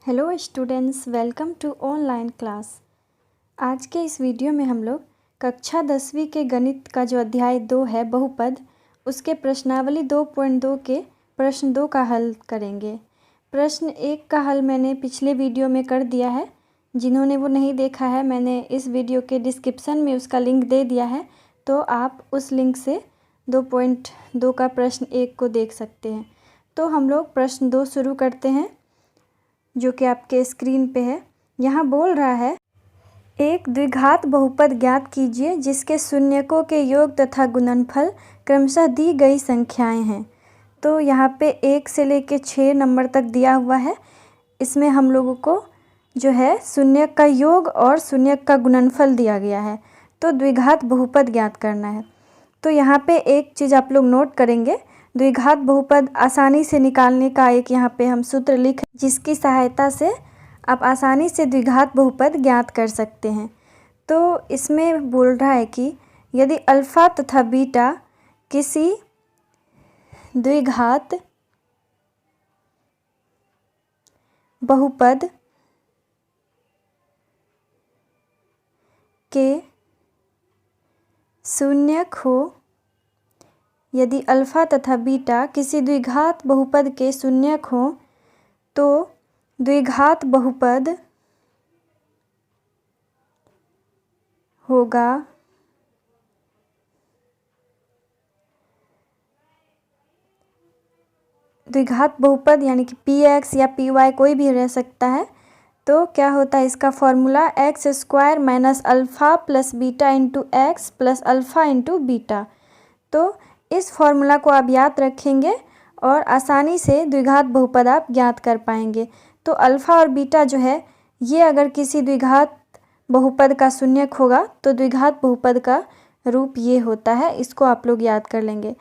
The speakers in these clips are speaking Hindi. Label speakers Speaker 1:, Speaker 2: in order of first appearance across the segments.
Speaker 1: Hello students, welcome to online class. आज के इस वीडियो में हम लोग कक्षा 10वीं के गणित का जो अध्याय 2 है बहुपद, उसके प्रश्नावली 2.2 के प्रश्न 2 का हल करेंगे। प्रश्न 1 का हल मैंने पिछले वीडियो में कर दिया है। जिन्होंने वो नहीं देखा है, मैंने इस वीडियो के डिस्क्रिप्शन में उसका लिंक दे दिया है, तो आप उस लिंक से 2.2 का प्रश्न 1 को देख सकते हैं। तो हम लोग प्रश्न 2 शुरू करते हैं, जो कि आपके स्क्रीन पे है। यहाँ बोल रहा है, एक द्विघात बहुपद ज्ञात कीजिए जिसके शून्यकों के योग तथा गुणनफल क्रमशः दी गई संख्याएं हैं। तो यहाँ पे 1 से लेके 6 नंबर तक दिया हुआ है। इसमें हम लोगों को जो है शून्यक का योग और शून्यक का गुणनफल दिया गया है। तो द्विघात बहुपद ज्ञात करना है। तो यहाँ पे एक चीज़ आप लोग नोट करेंगे, द्विघात बहुपद आसानी से निकालने का एक यहाँ पे हम सूत्र लिख, जिसकी सहायता से आप आसानी से द्विघात बहुपद ज्ञात कर सकते हैं। तो इसमें बोल रहा है कि यदि अल्फ़ा तथा बीटा किसी द्विघात बहुपद के शून्यक हो, यदि अल्फ़ा तथा बीटा किसी द्विघात बहुपद के शून्यक हो, तो द्विघात बहुपद होगा द्विघात बहुपद यानी कि px या py कोई भी रह सकता है। तो क्या होता है इसका formula, x square minus alpha plus beta into x plus alpha into beta. तो इस फॉर्मूला को आप याद रखेंगे और आसानी से द्विघात बहुपद आप ज्ञात कर पाएंगे। तो अल्फ़ा और बीटा जो है, ये अगर किसी द्विघात बहुपद का शून्यक होगा तो द्विघात बहुपद का रूप ये होता है। इसको आप लोग याद कर लेंगे।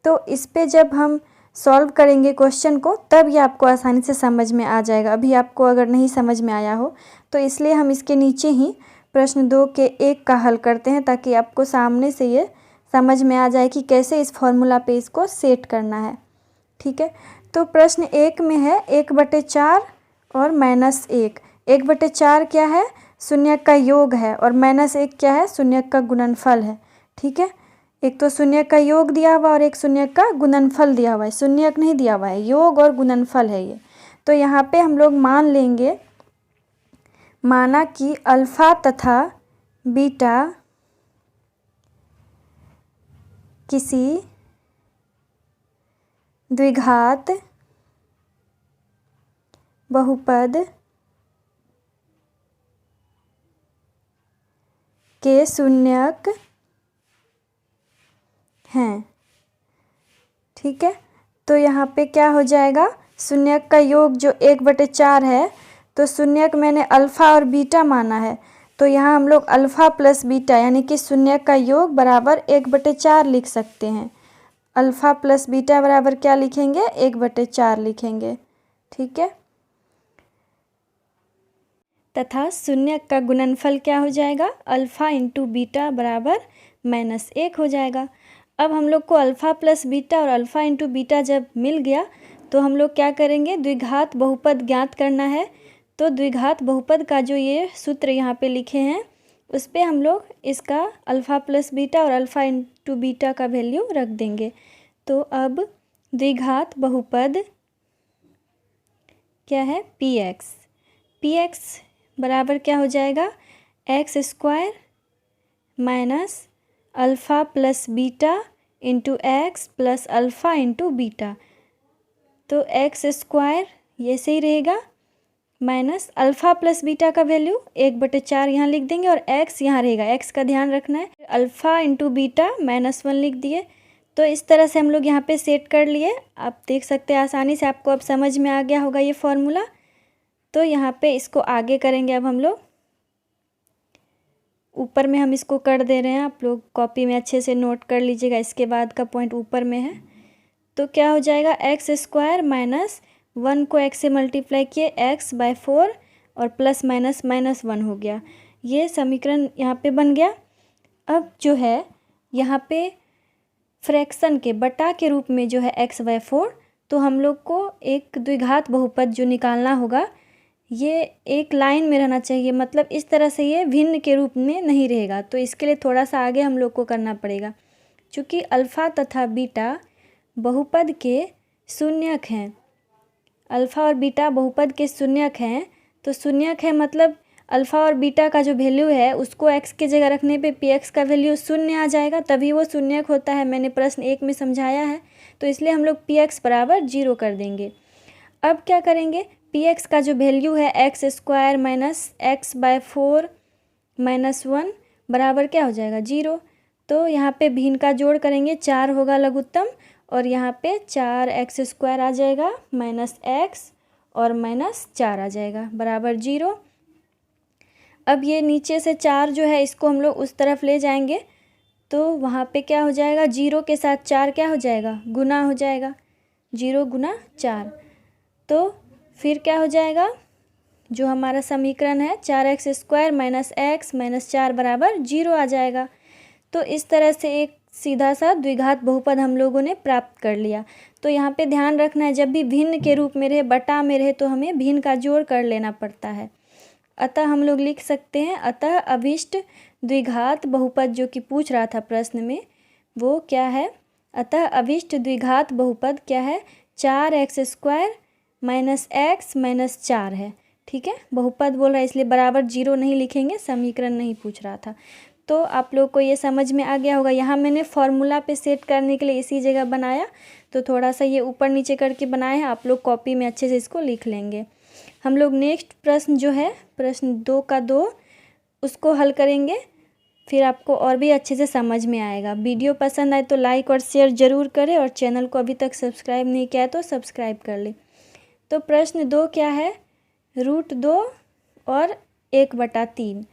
Speaker 1: तो इस पे जब हम सॉल्व करेंगे क्वेश्चन को, तब ये आपको आसानी से समझ में आ जाएगा। अभी आपको अगर नहीं समझ में आया हो तो इसलिए हम इसके नीचे ही प्रश्न 2 के 1 का हल करते हैं, ताकि आपको सामने से ये समझ में आ जाए कि कैसे इस फॉर्मूला पे इसको सेट करना है। ठीक है, तो प्रश्न 1 में है 1/4 और -1। 1/4 क्या है? शून्यक का योग है, और -1 क्या है? शून्यक का गुणनफल है। ठीक है, एक तो शून्यक का योग दिया हुआ और एक शून्यक का गुणनफल दिया हुआ है। शून्यक नहीं दिया हुआ है, योग और गुणनफल है ये। तो यहाँ पे हम लोग मान लेंगे, माना कि अल्फ़ा तथा बीटा किसी द्विघात बहुपद के शून्यक हैं। ठीक है, तो यहाँ पे क्या हो जाएगा, शून्यक का योग जो 1/4 है, तो शून्यक मैंने अल्फ़ा और बीटा माना है, तो यहाँ हम लोग अल्फ़ा प्लस बीटा यानी कि शून्यक का योग बराबर 1/4 लिख सकते हैं। अल्फ़ा प्लस बीटा बराबर क्या लिखेंगे? 1/4 लिखेंगे। ठीक है, तथा शून्यक का गुणनफल क्या हो जाएगा? अल्फ़ा इंटू बीटा बराबर -1 हो जाएगा। अब हम लोग को अल्फ़ा प्लस बीटा और अल्फ़ा इंटू बीटा जब मिल गया, तो हम लोग क्या करेंगे? द्विघात बहुपद ज्ञात करना है। तो द्विघात बहुपद का जो ये सूत्र यहाँ पे लिखे हैं, उस पर हम लोग इसका अल्फ़ा प्लस बीटा और अल्फ़ा इंटू बीटा का वैल्यू रख देंगे। तो अब द्विघात बहुपद क्या है? px बराबर क्या हो जाएगा? X square minus alpha plus beta into x plus alpha into beta. तो एक्स स्क्वायर ये सही रहेगा, माइनस अल्फ़ा प्लस बीटा का वैल्यू 1/4 यहाँ लिख देंगे, और एक्स यहाँ रहेगा, एक्स का ध्यान रखना है। अल्फ़ा इंटू बीटा -1 लिख दिए। तो इस तरह से हम लोग यहाँ पे सेट कर लिए। आप देख सकते हैं आसानी से, आपको अब समझ में आ गया होगा ये फॉर्मूला। तो यहाँ पे इसको आगे करेंगे। अब हम लोग ऊपर में हम इसको कर दे रहे हैं, आप लोग कॉपी में अच्छे से नोट कर लीजिएगा, इसके बाद का पॉइंट ऊपर में है। तो क्या हो जाएगा? एक्स स्क्वायर माइनस 1 को एक्स से मल्टीप्लाई किए, x/4 और प्लस माइनस -1 हो गया। ये समीकरण यहाँ पे बन गया। अब जो है यहाँ पे फ्रैक्शन के बटा के रूप में जो है x/4, तो हम लोग को एक द्विघात बहुपद जो निकालना होगा, ये एक लाइन में रहना चाहिए, मतलब इस तरह से ये भिन्न के रूप में नहीं रहेगा। तो इसके लिए थोड़ा सा आगे हम लोग को करना पड़ेगा। चूँकि अल्फ़ा तथा बीटा बहुपद के शून्यक हैं, अल्फ़ा और बीटा बहुपद के शून्यक हैं, तो शून्यक है मतलब अल्फ़ा और बीटा का जो वैल्यू है उसको x की जगह रखने पे पी एक्स का वैल्यू शून्य आ जाएगा, तभी वो शून्यक होता है। मैंने प्रश्न 1 में समझाया है, तो इसलिए हम लोग पी एक्स बराबर 0 कर देंगे। अब क्या करेंगे, पी एक्स का जो वैल्यू है x² माइनस x/4 माइनस 1 बराबर क्या हो जाएगा 0। तो यहाँ पे भिन्न का जोड़ करेंगे, 4 होगा लघुत्तम और यहाँ पे 4x² आ जाएगा माइनस x और माइनस 4 आ जाएगा बराबर 0। अब ये नीचे से 4 जो है इसको हम लोग उस तरफ ले जाएंगे, तो वहाँ पे क्या हो जाएगा, 0 के साथ 4 क्या हो जाएगा, गुना हो जाएगा, 0 गुना 4। तो फिर क्या हो जाएगा, जो हमारा समीकरण है 4x² माइनस x माइनस 4 बराबर 0 आ जाएगा। तो इस तरह से एक सीधा सा द्विघात बहुपद हम लोगों ने प्राप्त कर लिया। तो यहाँ पे ध्यान रखना है, जब भी भिन्न के रूप में रहे, बटा में रहे, तो हमें भिन्न का जोड़ कर लेना पड़ता है। अतः हम लोग लिख सकते हैं, अतः अभिष्ट द्विघात बहुपद जो कि पूछ रहा था प्रश्न में वो क्या है, अतः अभिष्ट द्विघात बहुपद क्या है, 4x² माइनस x माइनस 4 है। ठीक है, बहुपद बोल रहा है इसलिए बराबर 0 नहीं लिखेंगे, समीकरण नहीं पूछ रहा था। तो आप लोग को ये समझ में आ गया होगा। यहाँ मैंने फॉर्मूला पे सेट करने के लिए इसी जगह बनाया, तो थोड़ा सा ये ऊपर नीचे करके बनाया है, आप लोग कॉपी में अच्छे से इसको लिख लेंगे। हम लोग नेक्स्ट प्रश्न जो है प्रश्न 2 का 2 उसको हल करेंगे, फिर आपको और भी अच्छे से समझ में आएगा। वीडियो पसंद आए तो लाइक और शेयर ज़रूर करें और चैनल को अभी तक सब्सक्राइब नहीं किया है तो सब्सक्राइब कर ले। तो प्रश्न 2 क्या है, √2 और 1/3।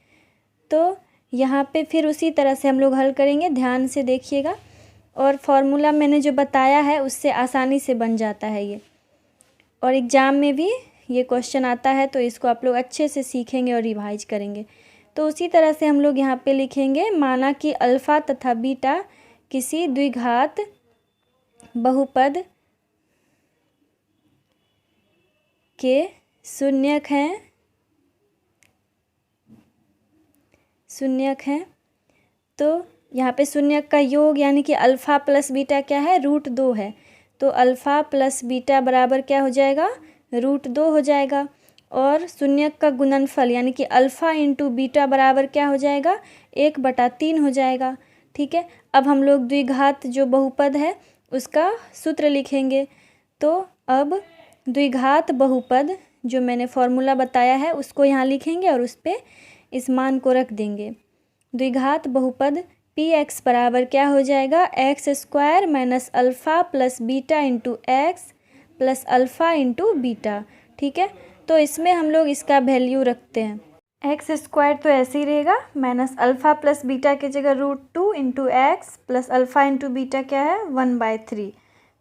Speaker 1: तो यहाँ पे फिर उसी तरह से हम लोग हल करेंगे, ध्यान से देखिएगा। और फॉर्मूला मैंने जो बताया है उससे आसानी से बन जाता है ये, और एग्ज़ाम में भी ये क्वेश्चन आता है, तो इसको आप लोग अच्छे से सीखेंगे और रिवाइज करेंगे। तो उसी तरह से हम लोग यहाँ पे लिखेंगे, माना कि अल्फ़ा तथा बीटा किसी द्विघात बहुपद के शून्यक हैं। तो यहाँ पे शून्यक का योग यानी कि अल्फ़ा प्लस बीटा क्या है, √2 है। तो अल्फ़ा प्लस बीटा बराबर क्या हो जाएगा, √2 हो जाएगा। और शून्यक का गुणनफल यानी कि अल्फ़ा इंटू बीटा बराबर क्या हो जाएगा, 1/3 हो जाएगा। ठीक है, अब हम लोग द्विघात जो बहुपद है उसका सूत्र लिखेंगे। तो अब द्विघात बहुपद जो मैंने फॉर्मूला बताया है उसको यहाँ लिखेंगे और उस पर इस मान को रख देंगे। द्विघात बहुपद पी एक्स बराबर क्या हो जाएगा, x² minus alpha plus beta into x plus alpha into beta. ठीक है, तो इसमें हम लोग इसका वैल्यू रखते हैं, x² तो ऐसे ही रहेगा, माइनस अल्फ़ा प्लस बीटा की जगह √2 into x plus alpha into beta क्या है 1/3।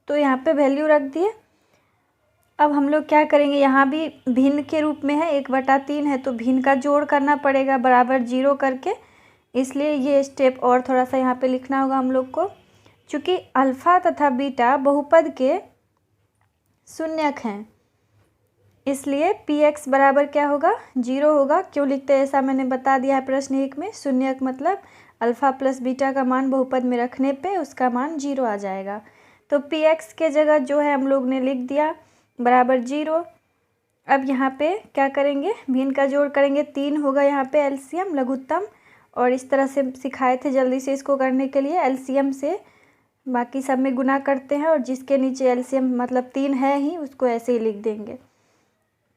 Speaker 1: तो यहाँ पे वैल्यू रख दिए। अब हम लोग क्या करेंगे, यहाँ भी भिन्न के रूप में है, 1/3 है, तो भिन्न का जोड़ करना पड़ेगा बराबर 0 करके, इसलिए ये स्टेप और थोड़ा सा यहाँ पे लिखना होगा हम लोग को। चूँकि अल्फ़ा तथा बीटा बहुपद के शून्यक हैं, इसलिए पी एक्स बराबर क्या होगा, 0 होगा। क्यों लिखते हैं ऐसा मैंने बता दिया है प्रश्न 1 में। शून्यक मतलब अल्फ़ा प्लस बीटा का मान बहुपद में रखने पे उसका मान 0 आ जाएगा। तो पी एक्स के जगह जो है हम लोग ने लिख दिया बराबर 0। अब यहाँ पे क्या करेंगे, भिन्न का जोड़ करेंगे, 3 होगा यहाँ पे एलसीएम लघुत्तम, और इस तरह से सिखाए थे जल्दी से इसको करने के लिए। एलसीएम से बाकी सब में गुना करते हैं और जिसके नीचे एलसीएम मतलब 3 है ही उसको ऐसे ही लिख देंगे।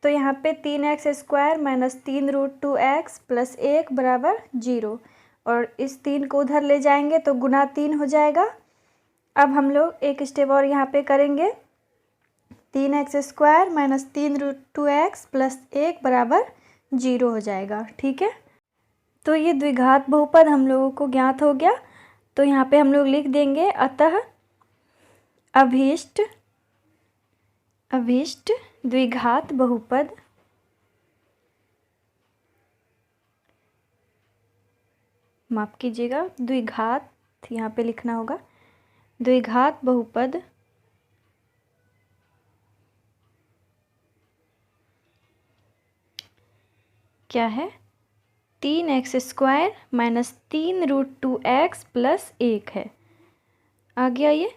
Speaker 1: तो यहाँ पे 3x² माइनस 3√2x प्लस 1 बराबर 0, और इस 3 को उधर ले जाएंगे तो गुना 3 हो जाएगा। अब हम लोग एक स्टेप और यहाँ पे करेंगे, 3x² माइनस 3√2x प्लस 1 बराबर 0 हो जाएगा। ठीक है, तो ये द्विघात बहुपद हम लोगों को ज्ञात हो गया। तो यहाँ पे हम लोग लिख देंगे, अतः अभिष्ट द्विघात बहुपद माफ़ कीजिएगा, द्विघात यहाँ पे लिखना होगा, द्विघात बहुपद क्या है 3x² माइनस 3√2x प्लस 1 है। आ गया ये।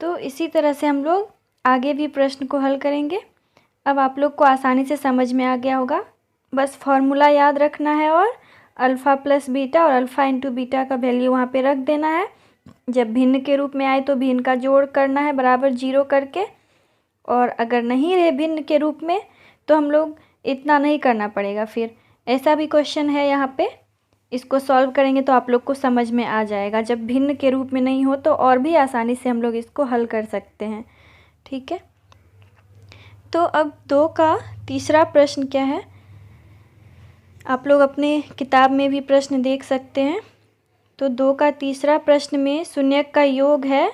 Speaker 1: तो इसी तरह से हम लोग आगे भी प्रश्न को हल करेंगे। अब आप लोग को आसानी से समझ में आ गया होगा। बस फॉर्मूला याद रखना है और अल्फ़ा प्लस बीटा और अल्फ़ा इंटू बीटा का वैल्यू वहाँ पे रख देना है। जब भिन्न के रूप में आए तो भिन्न का जोड़ करना है बराबर 0 करके, और अगर नहीं रहे भिन्न के रूप में तो हम लोग इतना नहीं करना पड़ेगा। फिर ऐसा भी क्वेश्चन है यहाँ पे, इसको सॉल्व करेंगे तो आप लोग को समझ में आ जाएगा। जब भिन्न के रूप में नहीं हो तो और भी आसानी से हम लोग इसको हल कर सकते हैं। ठीक है, तो अब 2 का तीसरा प्रश्न क्या है, आप लोग अपने किताब में भी प्रश्न देख सकते हैं। तो 2 का तीसरा प्रश्न में शून्यक का योग है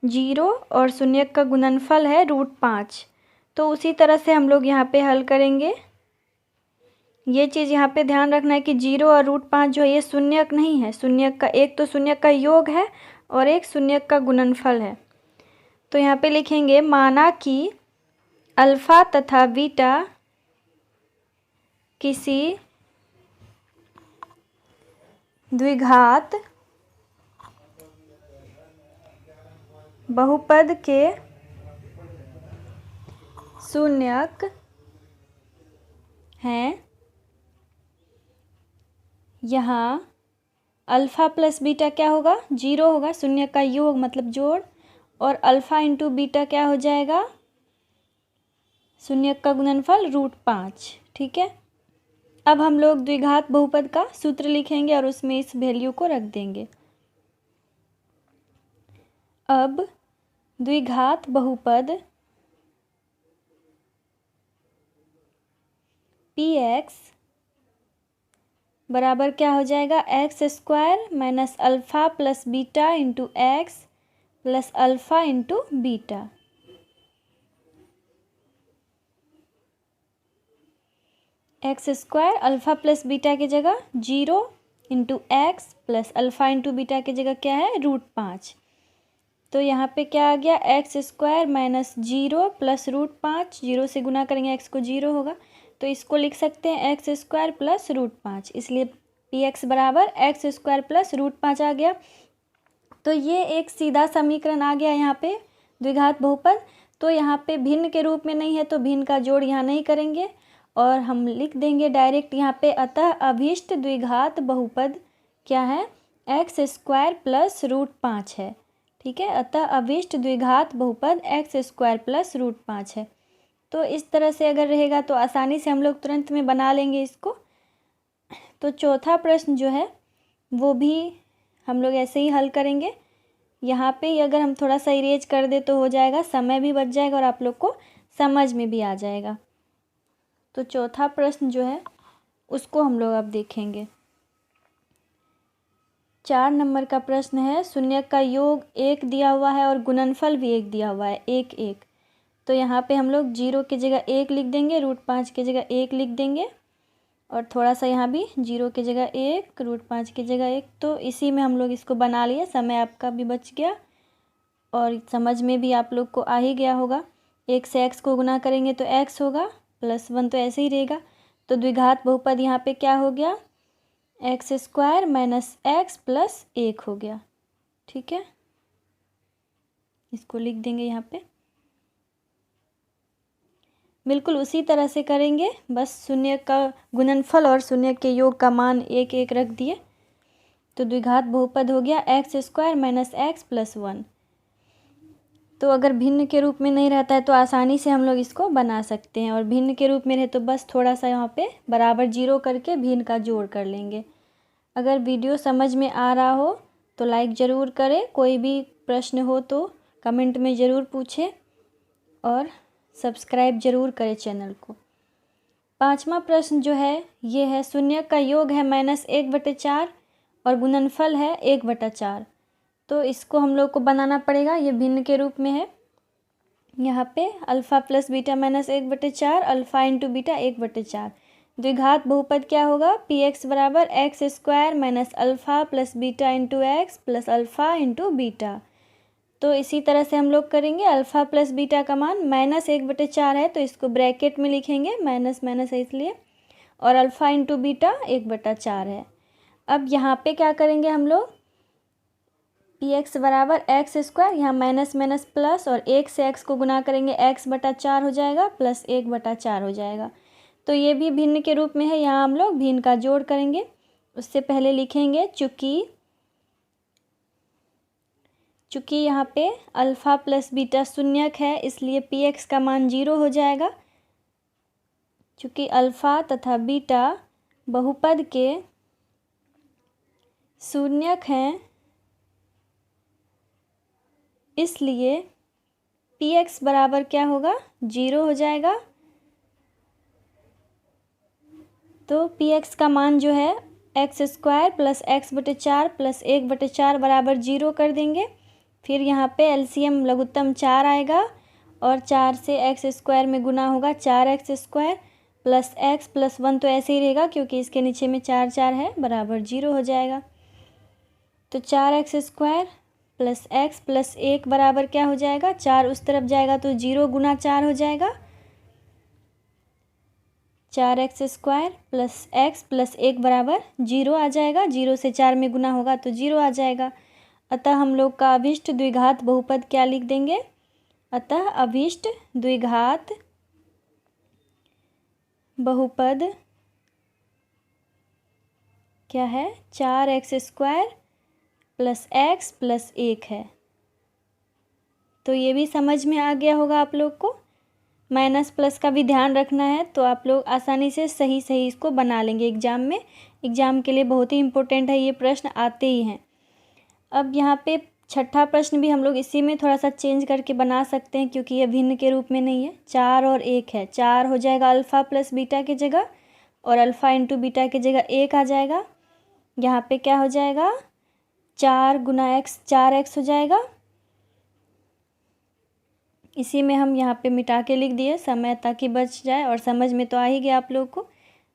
Speaker 1: 0 और शून्यक का गुणनफल है √5। तो उसी तरह से हम लोग यहाँ पे हल करेंगे। ये चीज़ यहाँ पे ध्यान रखना है कि 0 और √5 जो है ये शून्यक नहीं है। शून्यक का एक तो शून्यक का योग है और एक शून्यक का गुणनफल है। तो यहाँ पे लिखेंगे माना कि अल्फ़ा तथा बीटा किसी द्विघात बहुपद के शून्यक हैं। यहाँ अल्फ़ा प्लस बीटा क्या होगा, 0 होगा, शून्यक का योग मतलब जोड़, और अल्फ़ा इंटू बीटा क्या हो जाएगा, शून्यक का गुणनफल √5। ठीक है, अब हम लोग द्विघात बहुपद का सूत्र लिखेंगे और उसमें इस वैल्यू को रख देंगे। अब द्विघात बहुपद px बराबर क्या हो जाएगा, x² minus alpha plus beta into x plus alpha into beta. x² alpha plus beta की जगह 0 into x plus alpha into beta की जगह क्या है √5। तो यहाँ पे क्या आ गया, x² माइनस 0 प्लस √5, 0 से गुना करेंगे x को 0 होगा, तो इसको लिख सकते हैं x² प्लस √5। इसलिए px बराबर x² प्लस √5 आ गया। तो ये एक सीधा समीकरण आ गया यहाँ पे द्विघात बहुपद। तो यहाँ पे भिन्न के रूप में नहीं है तो भिन्न का जोड़ यहाँ नहीं करेंगे और हम लिख देंगे डायरेक्ट यहाँ पे, अतः अभीष्ट द्विघात बहुपद क्या है, x² प्लस √5 है। ठीक है, अतः अभीष्ट द्विघात बहुपद x² प्लस √5 है। तो इस तरह से अगर रहेगा तो आसानी से हम लोग तुरंत में बना लेंगे इसको। तो चौथा प्रश्न जो है वो भी हम लोग ऐसे ही हल करेंगे। यहाँ पे अगर हम थोड़ा सा इरेज कर दे तो हो जाएगा, समय भी बच जाएगा और आप लोग को समझ में भी आ जाएगा। तो चौथा प्रश्न जो है उसको हम लोग अब देखेंगे। 4 नंबर का प्रश्न है, शून्यक का योग 1 दिया हुआ है और गुणनफल भी 1 दिया हुआ है, 1 1। तो यहाँ पे हम लोग 0 की जगह 1 लिख देंगे, √5 की जगह 1 लिख देंगे और थोड़ा सा यहाँ भी 0 की जगह 1, √5 की जगह 1। तो इसी में हम लोग इसको बना लिए, समय आपका भी बच गया और समझ में भी आप लोग को आ ही गया होगा। 1 से x को गुना करेंगे तो x होगा, +1 तो ऐसे ही रहेगा। तो द्विघात बहुपद यहाँ पे क्या हो गया, x² माइनस x प्लस 1 हो गया। ठीक है, इसको लिख देंगे यहाँ पे। बिल्कुल उसी तरह से करेंगे, बस शून्य का गुणनफल और शून्य के योग का मान 1 1 रख दिए। तो द्विघात बहुपद हो गया x² माइनस x प्लस 1। तो अगर भिन्न के रूप में नहीं रहता है तो आसानी से हम लोग इसको बना सकते हैं, और भिन्न के रूप में रहे तो बस थोड़ा सा यहाँ पे बराबर 0 करके भिन्न का जोड़ कर लेंगे। अगर वीडियो समझ में आ रहा हो तो लाइक ज़रूर करें, कोई भी प्रश्न हो तो कमेंट में ज़रूर पूछें और सब्सक्राइब ज़रूर करें चैनल को। 5वां प्रश्न जो है ये है, शून्यक का योग है -1/4 और गुणनफल है 1/4। तो इसको हम लोग को बनाना पड़ेगा, ये भिन्न के रूप में है। यहाँ पे alpha plus beta minus 1/4, alpha into beta 1/4। द्विघात बहुपद क्या होगा, px बराबर x² minus alpha plus beta into x plus alpha into beta. तो इसी तरह से हम लोग करेंगे। अल्फ़ा प्लस बीटा का मान -1/4 है तो इसको ब्रैकेट में लिखेंगे, माइनस माइनस है इसलिए, और अल्फ़ा इंटू बीटा 1/4 है। अब यहाँ पे क्या करेंगे हम लोग, पी एक्स बराबर एक्स स्क्वायर, यहाँ माइनस माइनस प्लस, और 1 से x को गुना करेंगे x/4 हो जाएगा प्लस 1/4 हो जाएगा। तो ये भी भिन्न के रूप में है, यहाँ हम लोग भिन्न का जोड़ करेंगे। उससे पहले लिखेंगे चूँकि यहाँ पे अल्फ़ा प्लस बीटा शून्यक है, इसलिए पी एक्स का मान 0 हो जाएगा। चूँकि अल्फ़ा तथा बीटा बहुपद के शून्यक हैं, इसलिए पी एक्स बराबर क्या होगा, 0 हो जाएगा। तो पी एक्स का मान जो है x square plus x/4 plus 1/4 बराबर 0 कर देंगे। फिर यहाँ पे एलसीएम लघुत्तम 4 आएगा और 4 से एक्स स्क्वायर में गुना होगा 4x² प्लस x प्लस 1 तो ऐसे ही रहेगा क्योंकि इसके नीचे में 4 4 है, बराबर 0 हो जाएगा। तो 4x² प्लस x प्लस 1 बराबर क्या हो जाएगा, 4 उस तरफ जाएगा तो 0 गुना 4 हो जाएगा, 4x² प्लस x प्लस 1 बराबर 0 आ जाएगा। 0 से 4 में गुना होगा तो 0 आ जाएगा। अतः हम लोग का अभिष्ट द्विघात बहुपद क्या लिख देंगे, अतः अभिष्ट द्विघात बहुपद क्या है, 4x² प्लस x प्लस 1 है। तो ये भी समझ में आ गया होगा आप लोग को। माइनस प्लस का भी ध्यान रखना है, तो आप लोग आसानी से सही इसको बना लेंगे एग्ज़ाम में। एग्ज़ाम के लिए बहुत ही इम्पोर्टेंट है, ये प्रश्न आते ही हैं। अब यहाँ पे छठा प्रश्न भी हम लोग इसी में थोड़ा सा चेंज करके बना सकते हैं, क्योंकि ये भिन्न के रूप में नहीं है। 4 और 1 है, 4 हो जाएगा अल्फ़ा प्लस बीटा की जगह, और अल्फ़ा इंटू बीटा की जगह 1 आ जाएगा। यहाँ पे क्या हो जाएगा, 4 गुना x 4x हो जाएगा। इसी में हम यहाँ पे मिटा के लिख दिए समय ताकि बच जाए, और समझ में तो आ ही गया आप लोग को।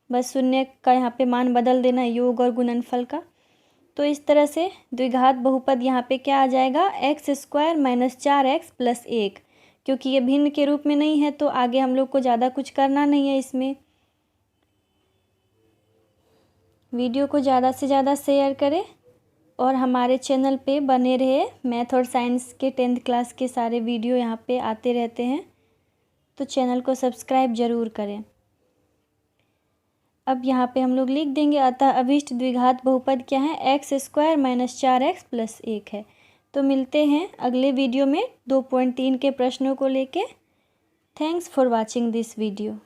Speaker 1: बस शून्य का यहाँ पे मान बदल देना योग और गुणनफल का। तो इस तरह से द्विघात बहुपद यहाँ पे क्या आ जाएगा, x² माइनस 4x प्लस 1। क्योंकि ये भिन्न के रूप में नहीं है तो आगे हम लोग को ज़्यादा कुछ करना नहीं है इसमें। वीडियो को ज़्यादा से ज़्यादा शेयर करें और हमारे चैनल पे बने रहे। मैथ और साइंस के 10th क्लास के सारे वीडियो यहाँ पे आते रहते हैं, तो चैनल को सब्सक्राइब ज़रूर करें। अब यहाँ पे हम लोग लिख देंगे, अतः अभिष्ट द्विघात बहुपद क्या है, x² माइनस 4x प्लस 1 है। तो मिलते हैं अगले वीडियो में 2.3 के प्रश्नों को लेके। Thanks for watching this video.